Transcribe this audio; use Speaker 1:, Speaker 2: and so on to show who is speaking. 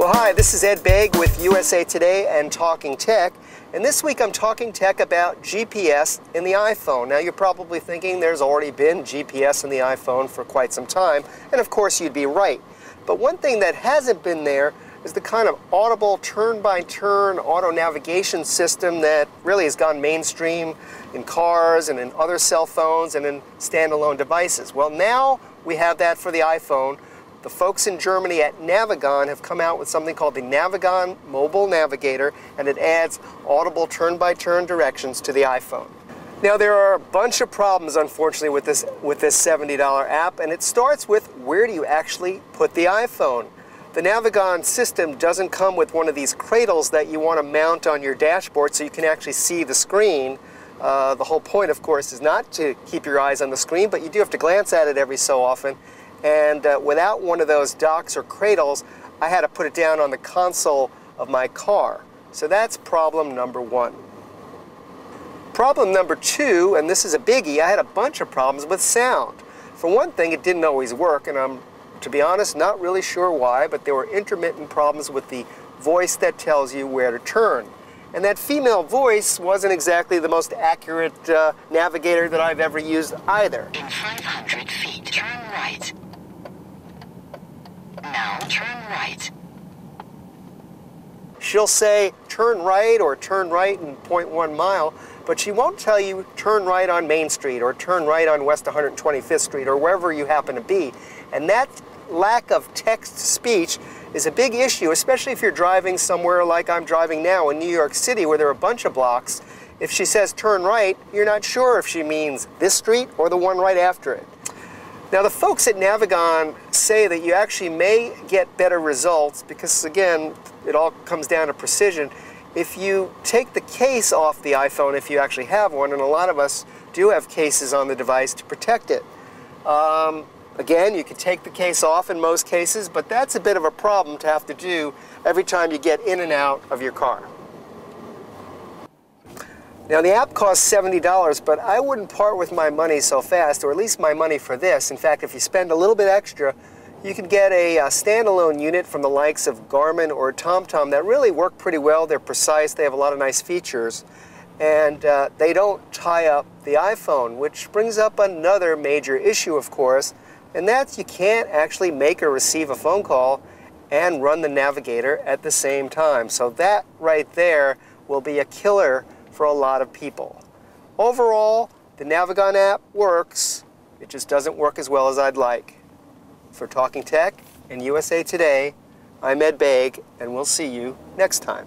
Speaker 1: Well, hi, this is Ed Baig with USA Today and Talking Tech. And this week I'm talking tech about GPS in the iPhone. Now you're probably thinking there's already been GPS in the iPhone for quite some time, and of course you'd be right. But one thing that hasn't been there is the kind of audible turn-by-turn auto navigation system that really has gone mainstream in cars and in other cell phones and in standalone devices. Well, now we have that for the iPhone. The folks in Germany at Navigon have come out with something called the Navigon Mobile Navigator, and it adds audible turn-by-turn directions to the iPhone. Now there are a bunch of problems, unfortunately, with this $70 app, and it starts with where do you actually put the iPhone? The Navigon system doesn't come with one of these cradles that you want to mount on your dashboard so you can actually see the screen. The whole point, of course, is not to keep your eyes on the screen, but you do have to glance at it every so often. And without one of those docks or cradles, I had to put it down on the console of my car. So that's problem number one. Problem number two, and this is a biggie, I had a bunch of problems with sound. For one thing, it didn't always work, and I'm, to be honest, not really sure why, but there were intermittent problems with the voice that tells you where to turn. And that female voice wasn't exactly the most accurate navigator that I've ever used either.
Speaker 2: In 500 feet, turn right. Now turn right.
Speaker 1: She'll say turn right or turn right in 0.1 mile, but she won't tell you turn right on Main Street or turn right on West 125th Street or wherever you happen to be. And that lack of text-to-speech is a big issue, especially if you're driving somewhere like I'm driving now in New York City where there are a bunch of blocks. If she says turn right, you're not sure if she means this street or the one right after it. Now the folks at Navigon say that you actually may get better results because, again, it all comes down to precision. If you take the case off the iPhone, if you actually have one, and a lot of us do have cases on the device to protect it. Again, you can take the case off in most cases, but that's a bit of a problem to have to do every time you get in and out of your car. Now the app costs $70, but I wouldn't part with my money so fast, or at least my money for this. In fact, if you spend a little bit extra, you can get a standalone unit from the likes of Garmin or TomTom that really work pretty well. They're precise, they have a lot of nice features, and they don't tie up the iPhone, which brings up another major issue, of course, and that's you can't actually make or receive a phone call and run the navigator at the same time. So that right there will be a killer for a lot of people. Overall, the Navigon app works. It just doesn't work as well as I'd like. For Talking Tech and USA Today, I'm Ed Baig, and we'll see you next time.